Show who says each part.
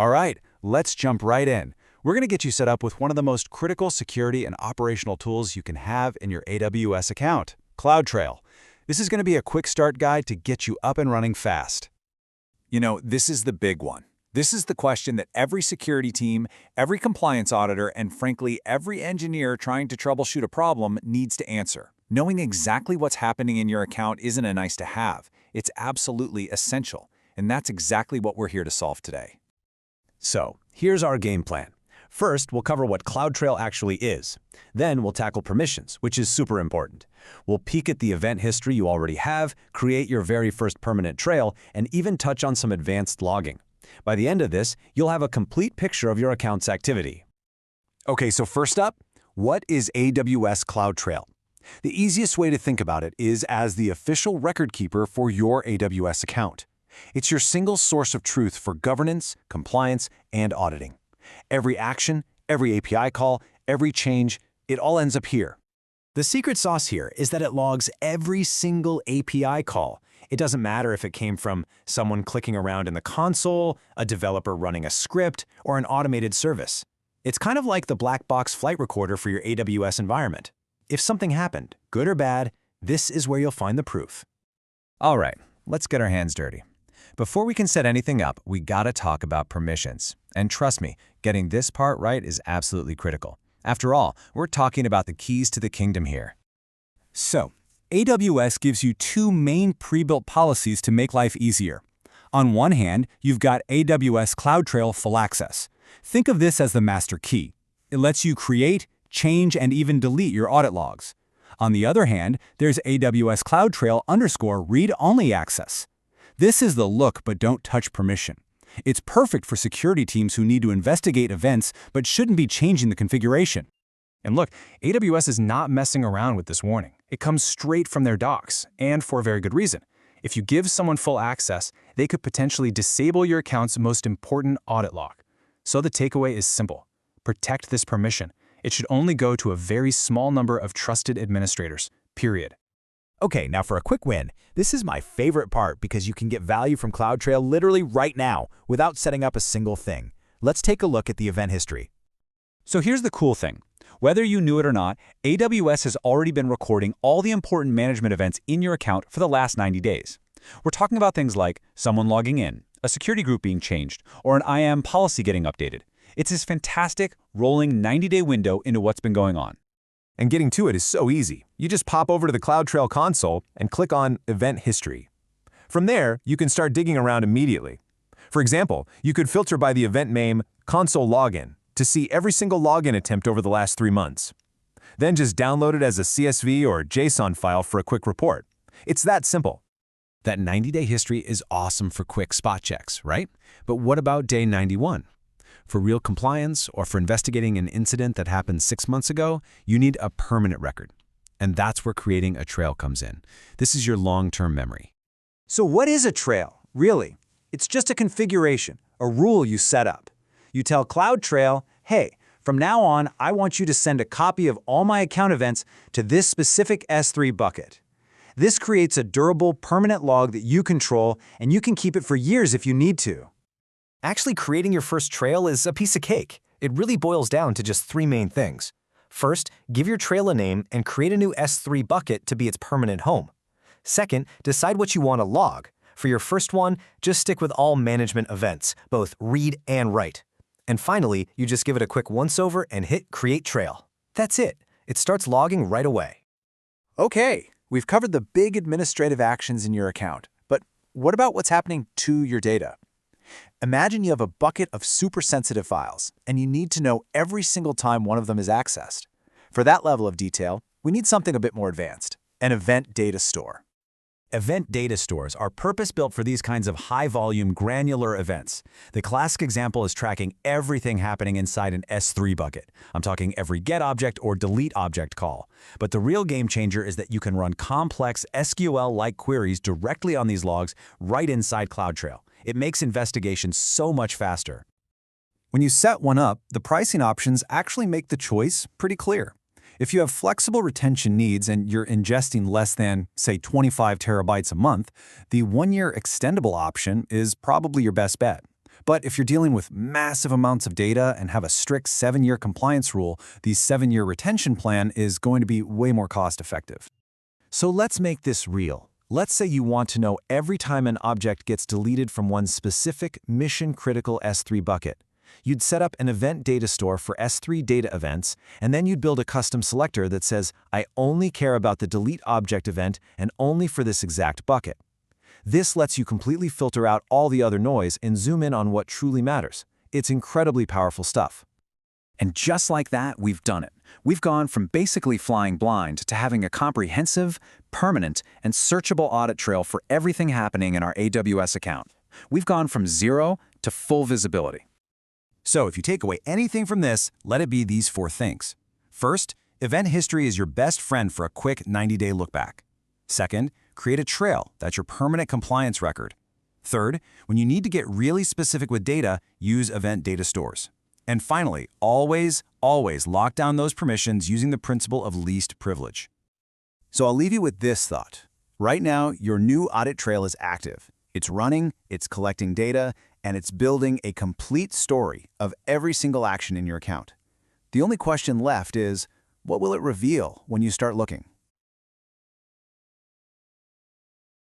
Speaker 1: All right, let's jump right in. We're going to get you set up with one of the most critical security and operational tools you can have in your AWS account, CloudTrail. This is going to be a quick start guide to get you up and running fast. You know, this is the big one. This is the question that every security team, every compliance auditor, and frankly, every engineer trying to troubleshoot a problem needs to answer. Knowing exactly what's happening in your account isn't a nice to have. It's absolutely essential. And that's exactly what we're here to solve today.
Speaker 2: So, here's our game plan. First, we'll cover what CloudTrail actually is. Then we'll tackle permissions, which is super important. We'll peek at the event history you already have, create your very first permanent trail, and even touch on some advanced logging. By the end of this, you'll have a complete picture of your account's activity.
Speaker 1: Okay, so first up, what is AWS CloudTrail? The easiest way to think about it is as the official record keeper for your AWS account. It's your single source of truth for governance, compliance, and auditing. Every action, every API call, every change, it all ends up here.
Speaker 2: The secret sauce here is that it logs every single API call. It doesn't matter if it came from someone clicking around in the console, a developer running a script, or an automated service. It's kind of like the black box flight recorder for your AWS environment. If something happened, good or bad, this is where you'll find the proof.
Speaker 3: All right, let's get our hands dirty. Before we can set anything up, we gotta talk about permissions. And trust me, getting this part right is absolutely critical. After all, we're talking about the keys to the kingdom here.
Speaker 4: So, AWS gives you two main pre-built policies to make life easier. On one hand, you've got AWS CloudTrail Full Access. Think of this as the master key. It lets you create, change, and even delete your audit logs. On the other hand, there's AWS CloudTrail _ read-only access. This is the look but don't touch permission. It's perfect for security teams who need to investigate events but shouldn't be changing the configuration.
Speaker 5: And look, AWS is not messing around with this warning. It comes straight from their docs, and for a very good reason. If you give someone full access, they could potentially disable your account's most important audit log. So the takeaway is simple. Protect this permission. It should only go to a very small number of trusted administrators, period.
Speaker 2: Okay, now for a quick win. This is my favorite part because you can get value from CloudTrail literally right now without setting up a single thing. Let's take a look at the event history.
Speaker 4: So here's the cool thing. Whether you knew it or not, AWS has already been recording all the important management events in your account for the last 90 days. We're talking about things like someone logging in, a security group being changed, or an IAM policy getting updated. It's this fantastic, rolling 90-day window into what's been going on.
Speaker 6: And getting to it is so easy. You just pop over to the CloudTrail console and click on Event History. From there, you can start digging around immediately. For example, you could filter by the event name Console Login to see every single login attempt over the last 3 months. Then just download it as a CSV or JSON file for a quick report. It's that simple.
Speaker 3: That 90-day history is awesome for quick spot checks, right? But what about day 91? For real compliance or for investigating an incident that happened 6 months ago, you need a permanent record. And that's where creating a trail comes in. This is your long-term memory.
Speaker 1: So what is a trail, really? It's just a configuration, a rule you set up. You tell CloudTrail, hey, from now on, I want you to send a copy of all my account events to this specific S3 bucket. This creates a durable, permanent log that you control, and you can keep it for years if you need to.
Speaker 7: Actually, creating your first trail is a piece of cake. It really boils down to just 3 main things. First, give your trail a name and create a new S3 bucket to be its permanent home. Second, decide what you want to log. For your first one, just stick with all management events, both read and write. And finally, you just give it a quick once-over and hit Create Trail. That's it. It starts logging right away.
Speaker 1: Okay, we've covered the big administrative actions in your account, but what about what's happening to your data? Imagine you have a bucket of super sensitive files, and you need to know every single time one of them is accessed. For that level of detail, we need something a bit more advanced, an event data store.
Speaker 2: Event data stores are purpose-built for these kinds of high-volume, granular events. The classic example is tracking everything happening inside an S3 bucket. I'm talking every get object or delete object call. But the real game changer is that you can run complex SQL-like queries directly on these logs right inside CloudTrail. It makes investigations so much faster.
Speaker 4: When you set one up, the pricing options actually make the choice pretty clear. If you have flexible retention needs and you're ingesting less than, say, 25 terabytes a month, the 1-year extendable option is probably your best bet.
Speaker 2: But if you're dealing with massive amounts of data and have a strict 7-year compliance rule, the 7-year retention plan is going to be way more cost-effective. So let's make this real. Let's say you want to know every time an object gets deleted from one specific mission-critical S3 bucket. You'd set up an event data store for S3 data events, and then you'd build a custom selector that says, I only care about the delete object event and only for this exact bucket. This lets you completely filter out all the other noise and zoom in on what truly matters. It's incredibly powerful stuff.
Speaker 3: And just like that, we've done it. We've gone from basically flying blind to having a comprehensive, permanent, and searchable audit trail for everything happening in our AWS account. We've gone from zero to full visibility.
Speaker 2: So if you take away anything from this, let it be these 4 things. First, event history is your best friend for a quick 90-day look back. Second, create a trail that's your permanent compliance record. Third, when you need to get really specific with data, use event data stores. And finally, always lock down those permissions using the principle of least privilege. So I'll leave you with this thought. Right now, your new audit trail is active. It's running, it's collecting data, and it's building a complete story of every single action in your account. The only question left is, what will it reveal when you start looking?